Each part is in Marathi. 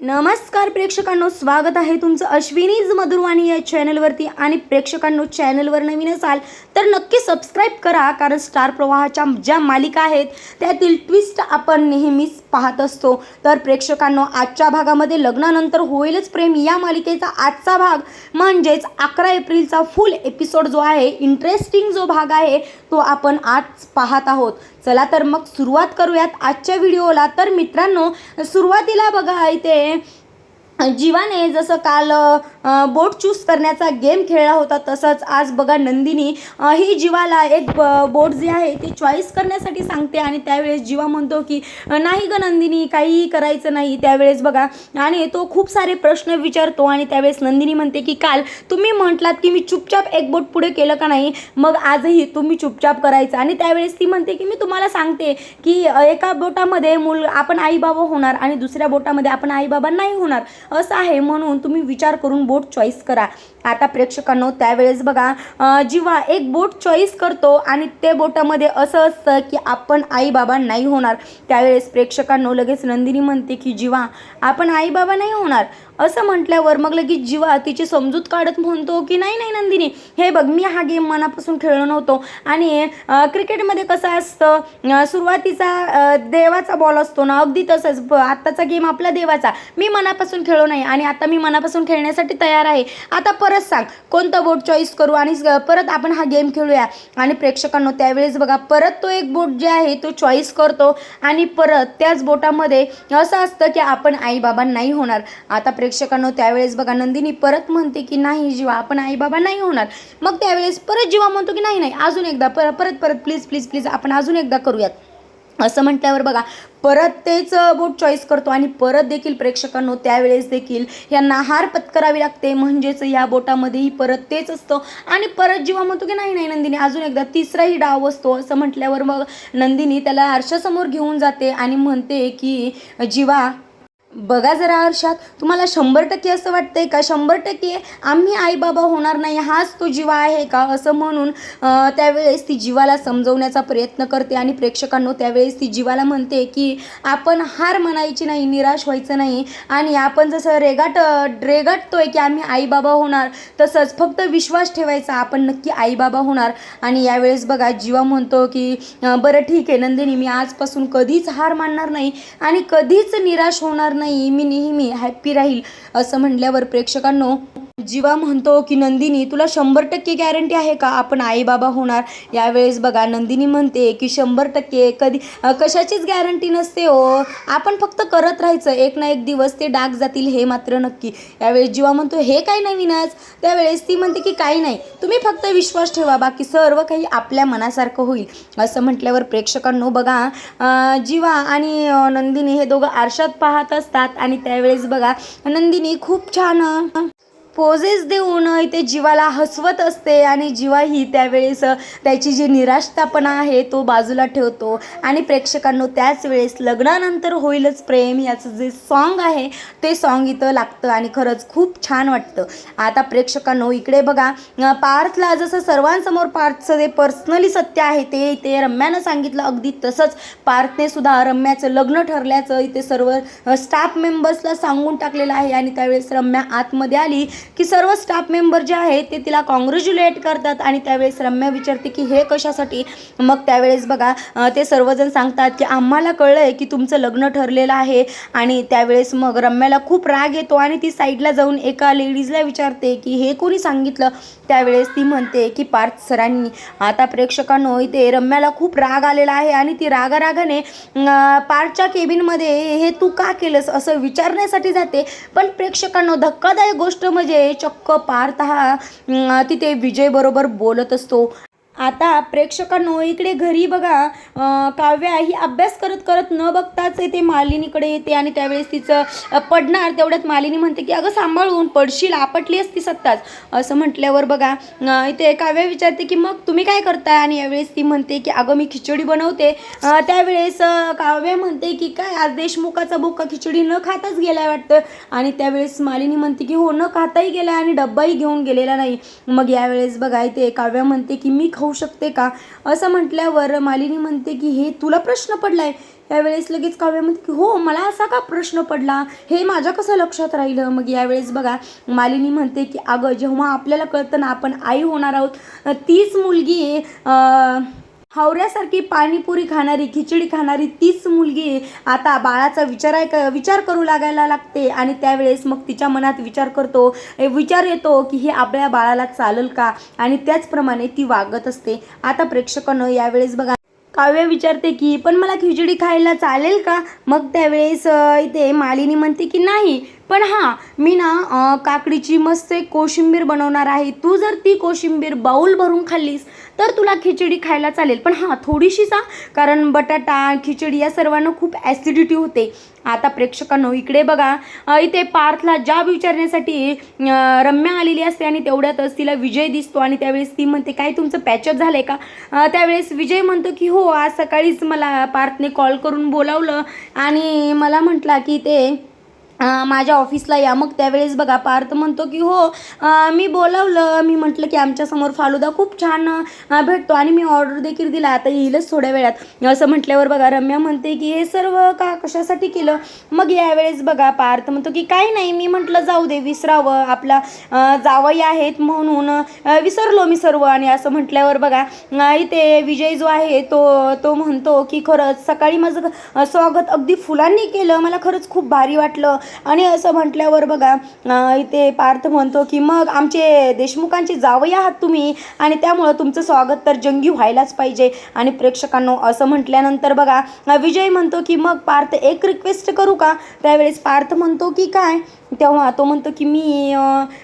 नमस्कार प्रेक्षकांनो, स्वागत आहे तुमचं अश्विनीज मधुरवाणी या चॅनलवरती। आणि प्रेक्षकांनो, चॅनलवर नवीन असाल तर नक्की सबस्क्राईब करा, कारण स्टार प्रवाहाच्या ज्या मालिका आहेत त्यातील ट्विस्ट आपण नेहमीच पाहत असतो। तर प्रेक्षकांनो, आजच्या भागामध्ये लग्नानंतर होईलच प्रेम या मालिकेचा आजचा भाग म्हणजेच 11 एप्रिलचा फुल एपिसोड जो आहे, इंटरेस्टिंग जो भाग आहे तो आपण आज पाहत आहोत। चला तर मग सुरुवात करूयात आजच्या व्हिडिओला। तर मित्रांनो, सुरुवातीला बघा इथे जीवाने जसं काल बोट चूज करण्याचा गेम खेळला होता, तसंच आज बघा नंदिनी ही जीवाला एक बोट जे आहे ते चॉईस करण्यासाठी सांगते। आणि त्यावेळेस जीवा म्हणतो की नाही ग नंदिनी, काही करायचं नाही। त्यावेळेस बघा आणि तो खूप सारे प्रश्न विचारतो आणि त्यावेळेस नंदिनी म्हणते की काल तुम्ही म्हटलात की मी चुपचाप एक बोट पुढे केलं का नाही, मग आजही तुम्ही चुपचाप करायचं। आणि त्यावेळेस ती म्हणते की मी तुम्हाला सांगते की एका बोटामध्ये आपण आई बाबा होणार आणि दुसऱ्या बोटामध्ये आपण आई बाबा नाही होणार असं आहे, म्हणून तुम्ही विचार करून बोट चॉईस करा। आता प्रेक्षकांनो, त्यावेळेस बघा जीवा एक बोट चॉईस करतो आणि ते बोटामध्ये असं असतं की आपण आई बाबा नाही होणार। त्यावेळेस प्रेक्षकांनो लगेच नंदिनी म्हणते की जीवा आपण आई बाबा नाही होणार असं म्हटल्यावर मग लगेच जीवा तिची समजूत काढत म्हणतो की नाही नाही नंदिनी, हे बघ मी हा गेम मनापासून खेळलो नव्हतो। आणि क्रिकेटमध्ये कसं असतं, सुरुवातीचा देवाचा बॉल असतो ना, अगदी तसंच आत्ताचा गेम आपला देवाचा। मी मनापासून खेळलो नाही आणि आता मी मनापासून खेळण्यासाठी तयार आहे। आता परत सांग कोणतं बोट चॉईस करू आणि परत आपण हा गेम खेळूया। आणि प्रेक्षकांनो, त्यावेळेस बघा परत तो एक बोट जे आहे तो चॉईस करतो आणि परत त्याच बोटामध्ये असं असतं की आपण आई बाबा नाही होणार। आता प्रेक्षकांनो, त्यावेळेस बघा नंदिनी परत म्हणते की नाही जीवा आपण आई बाबा नाही होणार। मग त्यावेळेस परत जीवा म्हणतो की नाही नाही अजून एकदा परत प्लीज प्लीज प्लीज आपण अजून एकदा करूयात असं म्हटल्यावर बघा परत तेच बोट चॉईस करतो आणि परत देखील प्रेक्षकांनो त्यावेळेस देखील यांना हार पत्करावी लागते, म्हणजेच या बोटामध्येही परत तेच असतं। आणि परत जीवा म्हणतो की नाही नाही नंदिनी अजून एकदा तिसराही डाव असतो असं म्हटल्यावर मग नंदिनी त्याला आरशासमोर घेऊन जाते आणि म्हणते की जीवा बघा जरा आरशात, तुम्हाला 100% असं वाटतंय का 100% आम्ही आई बाबा होणार नाही, हाच तो जीवा आहे का असं म्हणून त्यावेळेस ती जीवाला समजवण्याचा प्रयत्न करते। आणि प्रेक्षकांनो, त्यावेळेस ती जीवाला म्हणते की आपण हार म्हणायची नाही, निराश व्हायचं नाही आणि आपण जसं रेगाटतोय की आम्ही आई बाबा होणार, तसंच फक्त विश्वास ठेवायचा आपण नक्की आई बाबा होणार। आणि यावेळेस बघा जीवा म्हणतो की बरं ठीक आहे नंदिनी, मी आजपासून कधीच हार मानणार नाही आणि कधीच निराश होणार नाही, मी नेहमी हॅप्पी राहील असं म्हटल्यावर प्रेक्षकांनो जीवा म्हणतो की नंदिनी तुला 100% गॅरंटी आहे का आपण आई बाबा होणार। यावेळेस बघा नंदिनी म्हणते की 100% कधी कशाचीच गॅरंटी नसते हो, आपण फक्त करत राहायचं, एक ना एक दिवस ते डाग जातील हे मात्र नक्की। यावेळेस जीवा म्हणतो हे काय नवीनच। त्यावेळेस ती म्हणते की काही नाही, तुम्ही फक्त विश्वास ठेवा, बाकी सर्व काही आपल्या मनासारखं होईल असं म्हटल्यावर प्रेक्षकांनो बघा जीवा आणि नंदिनी हे दोघं आरशात पाहत असतात। आणि त्यावेळेस बघा नंदिनी खूप छान पोजेस देऊन इथे जीवाला हसवत असते आणि जीवा ही त्यावेळेस त्याची जी निराशतापणा आहे तो बाजूला ठेवतो। आणि प्रेक्षकांनो, त्याच वेळेस लग्नानंतर होईलच प्रेम याचं जे सॉन्ग आहे ते सॉन्ग इथं लागतं आणि खरंच खूप छान वाटतं। आता प्रेक्षकांनो, इकडे बघा पार्थला जसं सर्वांसमोर पार्थचं जे पर्सनली सत्य आहे ते रम्यानं सांगितलं, अगदी तसंच पार्थने सुद्धा रम्याचं लग्न ठरल्याचं इथे सर्व स्टाफ मेंबर्सला सांगून टाकलेलं आहे। आणि त्यावेळेस रम्या आतमध्ये आली की सर्व स्टाफ मेंबर जे आहेत ते तिला कॉंग्रॅच्युलेट करतात। आणि त्यावेळेस रम्या विचारते की हे कशासाठी। मग त्यावेळेस बघा ते सर्वजण सांगतात की आम्हाला कळलंय की तुमचं लग्न ठरलेलं आहे। आणि त्यावेळेस मग रम्याला खूप राग येतो आणि ती साईडला जाऊन एका लेडीजला विचारते की हे कोणी सांगितलं। त्यावेळेस ती म्हणते की पार्थ सरांनी। आता प्रेक्षकांनो, इथे रम्याला खूप राग आलेला आहे आणि ती रागाने पार्थच्या केबिनमध्ये हे तू का केलंस असं विचारण्यासाठी जाते। पण प्रेक्षकांनो, धक्कादायक गोष्ट म्हणजे चक्क पार्थ हा तिथे विजय बरोबर बोलत असतो। आता प्रेक्षकांनो, इकडे घरी बघा काव्या ही अभ्यास करत न बघताच येते मालिनीकडे येते आणि त्यावेळेस तिचं पडणार तेवढ्यात मालिनी म्हणते की अगं सांभाळून पडशील, आपटली असती सत्ताच असं म्हटल्यावर बघा इथे काव्या विचारते की मग तुम्ही काय करताय। आणि यावेळेस ती म्हणते की अगं मी खिचडी बनवते। त्यावेळेस काव्या म्हणते की काय आज देशमुखाचा बुक्का खिचडी न खाताच गेलाय वाटतं। आणि त्यावेळेस मालिनी म्हणते की हो न खाताही गेला आणि डब्बाही घेऊन गेलेला नाही। मग यावेळेस बघा इथे काव्या म्हणते की मी खाऊ शकते का असं म्हटल्यावर मालिनी म्हणते की हे तुला प्रश्न पडलाय, यावेळेस लगेच काव्या म्हणते की हो मला असा का प्रश्न पडला, हे माझ्या कसं लक्षात राहिलं. मग यावेळेस बघा मालिनी म्हणते की अगं जेव्हा आपल्याला कळतं ना आपण आई होणार आहोत, तीच मुलगी हावऱ्यासारखी पाणीपुरी खाणारी, खिचडी खाणारी तीच मुलगी आता बाळाचा विचार करू लागायला लागते. आणि त्यावेळेस मग तिच्या मनात विचार येतो की हे आपल्या बाळाला चालेल का, आणि त्याचप्रमाणे ती वागत असते. आता प्रेक्षकांनो यावेळेस बघा काव्य विचारते की पण मला खिचडी खायला चालेल का. मग त्यावेळेस इथे मालिनी म्हणते की नाही, पण हां मी ना काकडीची मस्त एक कोशिंबीर बनवणार आहे, तू जर ती कोशिंबीर बाऊल भरून खाल्लीस तर तुला खिचडी खायला चालेल, पण हां थोडीशीच, कारण बटाटा खिचडी या सर्वांना खूप ॲसिडिटी होते. आता प्रेक्षकांनो इकडे बघा इथे पार्थला जाब विचारण्यासाठी रम्या आलेली असते आणि तेवढ्यातच तिला विजय दिसतो. आणि त्यावेळेस ती म्हणते काय तुमचं पॅचअप झालं आहे का. त्यावेळेस विजय म्हणतो की हो आज सकाळीच मला पार्थने कॉल करून बोलावलं आणि मला म्हटला की ते माझ्या ऑफिसला या. मग त्यावेळेस बघा पार्थ म्हणतो की हो मी बोलावलं, मी म्हटलं की आमच्यासमोर फालुदा खूप छान भेटतो आणि मी ऑर्डर देखील दिला, आता येईलच थोड्या वेळात. असं म्हटल्यावर बघा रम्या म्हणते की हे सर्व कशासाठी केलं. मग यावेळेस बघा पार्थ म्हणतो की काही नाही, मी म्हटलं जाऊ दे विसरावं, आपला जावई आहेत म्हणून विसरलो मी सर्व. आणि असं म्हटल्यावर बघा इथे विजय जो आहे तो म्हणतो की खरंच सकाळी माझं स्वागत अगदी फुलांनी केलं, मला खरंच खूप भारी वाटलं. आणि असं म्हटल्यावर बघा इथे पार्थ म्हणतो की मग आमचे देशमुखांचे जावई आहात तुम्ही आणि त्यामुळं तुमचं स्वागत तर जंगी व्हायलाच पाहिजे. आणि प्रेक्षकांनो असं म्हटल्यानंतर बघा विजय म्हणतो की मग पार्थ एक रिक्वेस्ट करू का. त्यावेळेस पार्थ म्हणतो की काय. तेव्हा तो म्हणतो की मी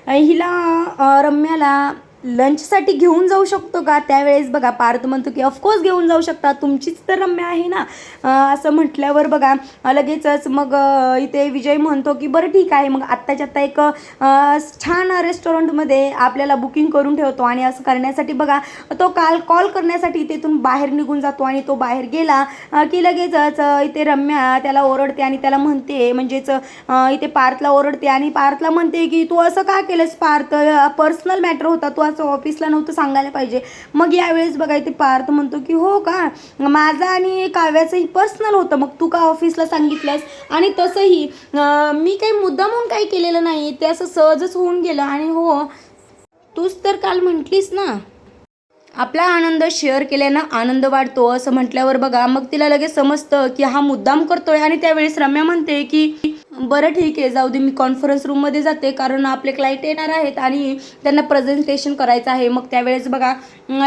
हिला रम्याला लंचसाठी घेऊन जाऊ शकतो का. त्यावेळेस बघा पार्थ म्हणतो की ऑफकोर्स घेऊन जाऊ शकता, तुमचीच तर रम्या आहे ना. असं म्हटल्यावर बघा लगेचच मग इथे विजय म्हणतो की बरं ठीक आहे, मग आत्ताच्या आत्ता एक छान रेस्टॉरंटमध्ये आपल्याला बुकिंग करून ठेवतो. आणि असं करण्यासाठी बघा तो कॉल करण्यासाठी तिथून बाहेर निघून जातो. आणि तो बाहेर गेला की लगेचच इथे रम्या त्याला ओरडते आणि त्याला म्हणते, म्हणजेच इथे पार्थला ओरडते आणि पार्थला म्हणते की तू असं का केलंस पार्थ, पर्सनल मॅटर होता, तू ऑफिसला नव्हतं सांगायला पाहिजे. मग यावेळेस बघा इथे पार्थ म्हणतो की हो का, माझं आणि काव्याचंही पर्सनल होतं, मग तू का ऑफिसला सांगितलंस. आणि तसंही मी काही मुद्दामून काही केलेलं नाही, ते असं सहजच होऊन गेलं. आणि हो तूच तर काल म्हटलीस ना आपला आनंद शेअर केल्यानं आनंद वाढतो. असं म्हटल्यावर बघा मग तिला लगेच समजतं की हा मुद्दाम करतोय. आणि त्यावेळेस रम्या म्हणते की बरं ठीक आहे जाऊ दे, मी कॉन्फरन्स रूममध्ये जाते, कारण आपले क्लायंट येणार आहेत आणि त्यांना प्रेझेंटेशन करायचं आहे. मग त्यावेळेस बघा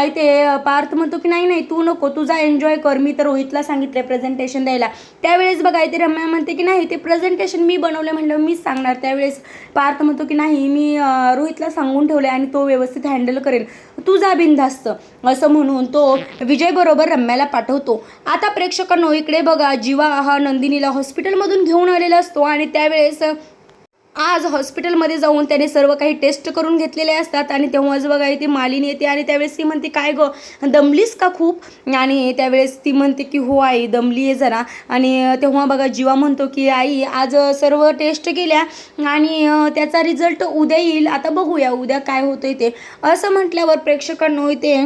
इथे पार्थ म्हणतो की नाही तू नको, तू जा एन्जॉय कर, मी तर रोहितला सांगितलं प्रेझेंटेशन द्यायला. त्यावेळेस बघा इथे रम्या म्हणते की नाही ते प्रेझेंटेशन मी बनवलं म्हणलं मीच सांगणार. त्यावेळेस पार्थ म्हणतो की नाही मी रोहितला सांगून ठेवले आणि तो व्यवस्थित हँडल करेल, तू जा बिनधास्त. असं म्हणून तो विजय बरोबर रम्याला पाठवतो. आता प्रेक्षकांनो इकडे बघा जीवा हा नंदिनीला हॉस्पिटलमधून घेऊन आलेला असतो आणि त्यावेळेस आज हॉस्पिटलमध्ये जाऊन त्याने सर्व काही टेस्ट करून घेतलेले असतात. आणि तेव्हाच बघा इथे मालिनी येते आणि त्यावेळेस ती म्हणते काय गं दमलीस का खूप. आणि त्यावेळेस ती म्हणते की हो आई दमली आहे जरा. आणि तेव्हा बघा जीवा म्हणतो की आई आज सर्व टेस्ट केल्या आणि त्याचा रिझल्ट उद्या येईल, आता बघूया उद्या काय होतंय ते. असं म्हटल्यावर प्रेक्षकांनो इथे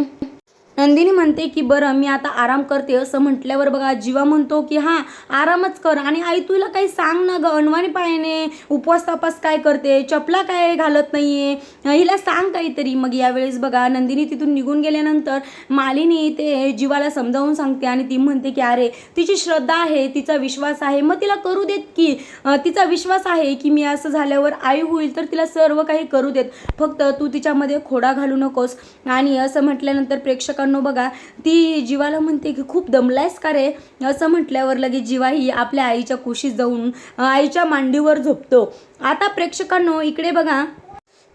नंदिनी म्हणते की बरं मी आता आराम करते. असं म्हटल्यावर बघा जीवा म्हणतो की हां आरामच कर. आणि आई तुला काही सांग ना गं, अनवाणी पायाने उपवास तापास काय करते, चपला काय घालत नाहीये, हिला सांग काहीतरी. मग यावेळेस बघा नंदिनी तिथून निघून गेल्यानंतर मालिनी ते जीवाला समजावून सांगते आणि ती म्हणते की अरे तिची श्रद्धा आहे, तिचा विश्वास आहे, मग तिला करू देत की. तिचा विश्वास आहे की मी असं झाल्यावर आई होईल तर तिला सर्व काही करू देत, फक्त तू तिच्यामध्ये खोडा घालू नकोस. आणि असं म्हटल्यानंतर प्रेक्षकांनो बघा ती जीवाला म्हणते की खूप दमलायस का रे. असं म्हटल्यावर लगेच जीवा ही आपल्या आईच्या कुशीत जाऊन आईच्या मांडीवर झोपतो. आता प्रेक्षकांनो इकडे बघा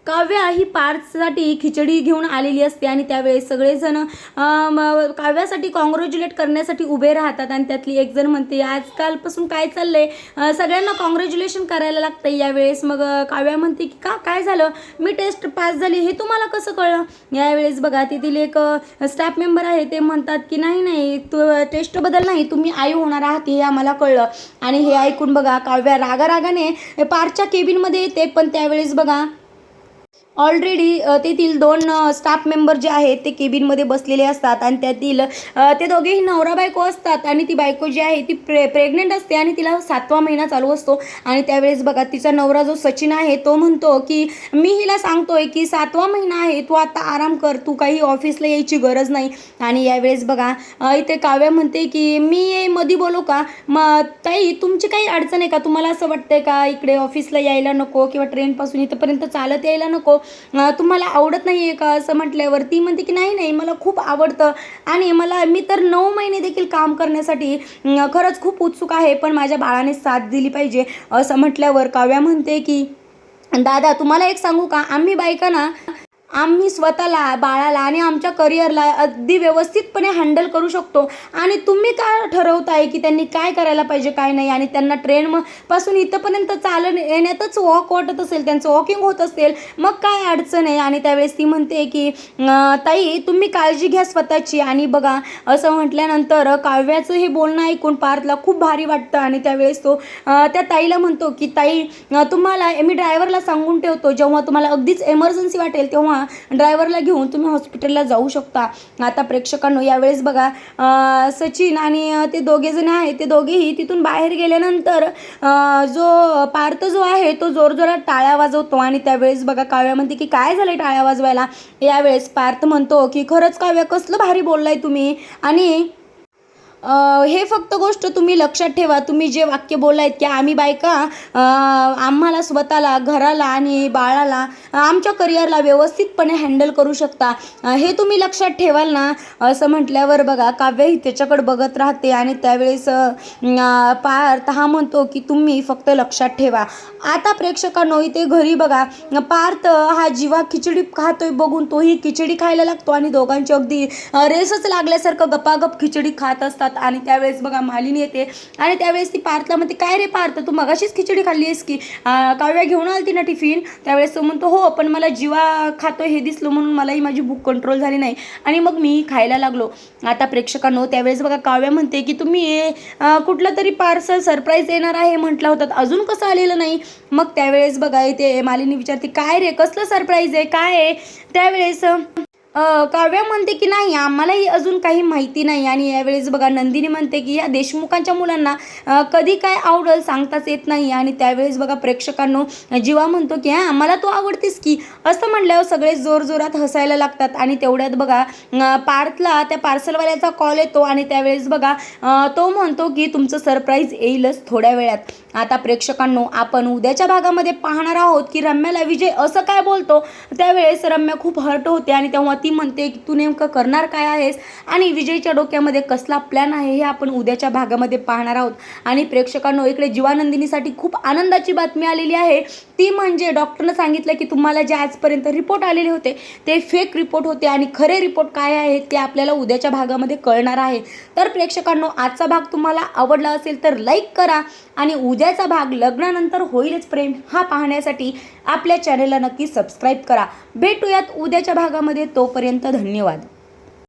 काव्या ही पार्थसाठी खिचडी घेऊन आलेली असते आणि त्यावेळेस सगळेजण काव्यासाठी कॉंग्रॅच्युलेट करण्यासाठी उभे राहतात. आणि त्यातली एक जण म्हणते आजकालपासून काय चाललंय, सगळ्यांना कॉंग्रॅच्युलेशन करायला लागतं. यावेळेस मग काव्या म्हणते की काय झालं, मी टेस्ट पास झाली, हे तुम्हाला कसं कळलं. यावेळेस बघा तिथील एक स्टाफ मेंबर आहे ते म्हणतात की नाही तू टेस्टबद्दल नाही, तुम्ही आई होणार आहात हे आम्हाला कळलं. आणि हे ऐकून बघा काव्या रागारागाने पार्थच्या केबिनमध्ये येते. पण त्यावेळेस बघा ऑलरेडी तेथील 2 स्टाफ मेंबर जे आहेत ते केबिनमध्ये बसलेले असतात आणि त्यातील ते दोघेही नवरा बायको असतात आणि ती बायको जी आहे ती प्रेग्नेंट असते आणि तिला 7वा महिना चालू असतो. आणि त्यावेळेस बघा तिचा नवरा जो सचिन आहे तो म्हणतो की मी हिला सांगतोय की 7वा महिना आहे, तू आता आराम कर, तू काही ऑफिसला यायची गरज नाही. आणि यावेळेस बघा इथे काव्या म्हणते की मी मध्ये बोलू का, मग ताई तुमची काही अडचण आहे का, तुम्हाला असं वाटतंय का इकडे ऑफिसला यायला नको किंवा ट्रेनपासून इथंपर्यंत चालत यायला नको, तुम्हाला आवडत नाही आहे का असं म्हटल्यावर ती म्हणते की नाही नाही मला खूप आवडतं आणि मी तर 9 महिने देखील काम करण्यासाठी खरंच खूप उत्सुक आहे, पण माझ्या बाळाने साथ दिली पाहिजे असं म्हटल्यावर काव्या म्हणते की दादा तुम्हाला एक सांगू का, आम्ही बायका ना आम्ही स्वतःला, बाळाला आणि आमच्या करिअरला अगदी व्यवस्थितपणे हँडल करू शकतो आणि तुम्ही काय ठरवताय की त्यांनी काय करायला पाहिजे काय नाही. आणि त्यांना ट्रेनपासून इथंपर्यंत येण्यातच वॉक वाटत असेल, त्यांचं वॉकिंग होत असेल, मग काय अडचण आहे. आणि त्यावेळेस ती म्हणते की ताई तुम्ही काळजी घ्या स्वतःची. आणि बघा असं म्हटल्यानंतर काव्याचं हे बोलणं ऐकून पार्थला खूप भारी वाटतं आणि त्यावेळेस तो त्या ताईला म्हणतो की ताई तुम्हाला मी ड्रायव्हरला सांगून ठेवतो, जेव्हा तुम्हाला अगदीच एमर्जन्सी वाटेल तेव्हा ड्रायव्हरला घेऊन तुम्ही हॉस्पिटलला जाऊ शकता. आता प्रेक्षकांनो यावेळेस बघा सचिन आणि ते दोघे जण आहेत ते दोघेही तिथून बाहेर गेल्यानंतर जो पार्थ जो आहे तो जोरजोरात टाळ्या वाजवतो. आणि त्यावेळेस बघा काव्या म्हणते की काय झालं टाळ्या वाजवायला. यावेळेस पार्थ म्हणतो की खरंच काव्या कसलं भारी बोललाय तुम्ही आणि हे फक्त गोष्ट तुम्ही लक्षात ठेवा, तुम्ही जे वाक्य बोललायत की आम्ही बायका आम्हाला स्वतःला, घराला आणि बाळाला, आमच्या करिअरला व्यवस्थितपणे हँडल करू शकता, हे तुम्ही लक्षात ठेवाल ना असं म्हटल्यावर बघा काव्याही त्याच्याकडे बघत राहते. आणि त्यावेळेस पार्थ हा म्हणतो की तुम्ही फक्त लक्षात ठेवा. आता प्रेक्षकांनो इथे घरी बघा पार्थ हा जीवा खिचडी खातोय बघून तोही खिचडी खायला लागतो आणि दोघांची अगदी रेसच लागल्यासारखं गपागप खिचडी खात असतात. आणि त्यावेळेस बघा मालिनी येते आणि त्यावेळेस ती पार्थला म्हणते काय रे पार्थ तू मगाशीच खिचडी खाल्ली आहेस की, काव्या घेऊन आलती ना टिफिन. त्यावेळेस तो म्हणतो हो पण मला जीवा खातोय हे दिसलं म्हणून मलाही माझी भूक कंट्रोल झाली नाही आणि मग मी खायला लागलो. आता प्रेक्षकांनो त्यावेळेस बघा काव्या म्हणते की तुम्ही कुठलं तरी पार्सल सरप्राईज येणार आहे म्हटलं होतं, अजून कसं आलेलं नाही. मग त्यावेळेस बघा इथे मालिनी विचारते काय रे कसलं सरप्राईज आहे काय आहे. त्यावेळेस काव्या म्हणते की नाही आम्हालाही अजून काही माहिती नाही. आणि यावेळेस बघा नंदिनी म्हणते की या देशमुखांच्या मुलांना कधी काय आवडेल सांगताच येत नाही. आणि त्यावेळेस बघा प्रेक्षकांनो जीवा म्हणतो की हां मला तू आवडतेस की, असं म्हटल्यावर सगळे जोरजोरात हसायला लागतात. आणि तेवढ्यात बघा पार्थला त्या पार्सलवाल्याचा कॉल येतो आणि त्यावेळेस बघा तो म्हणतो की तुमचं सरप्राईज येईलच थोड्या वेळात. आता प्रेक्षकांनो आपण उद्याच्या भागामध्ये पाहणार आहोत की रम्याला विजय असं काय बोलतो. त्यावेळेस रम्या खूप हर्ट होते आणि तेव्हा ती म्हणते की तू नेमकं करणार काय आहेस आणि विजयच्या डोक्यामध्ये कसला प्लॅन आहे हे आपण उद्याच्या भागामध्ये पाहणार आहोत. आणि प्रेक्षकांनो इकडे जीवानंदिनीसाठी खूप आनंदाची बातमी आलेली आहे, ती म्हणजे डॉक्टरनं सांगितलं की तुम्हाला जे आजपर्यंत रिपोर्ट आलेले होते ते फेक रिपोर्ट होते आणि खरे रिपोर्ट काय आहेत ते आपल्याला उद्याच्या भागामध्ये कळणार आहे. तर प्रेक्षकांनो आजचा भाग तुम्हाला आवडला असेल तर लाईक करा आणि उद्याचा भाग लग्नानंतर होईलच प्रेम हा पाहण्यासाठी आपल्या चॅनलला नक्की सबस्क्राईब करा. भेटूयात उद्याच्या भागामध्ये, तोपर्यंत धन्यवाद.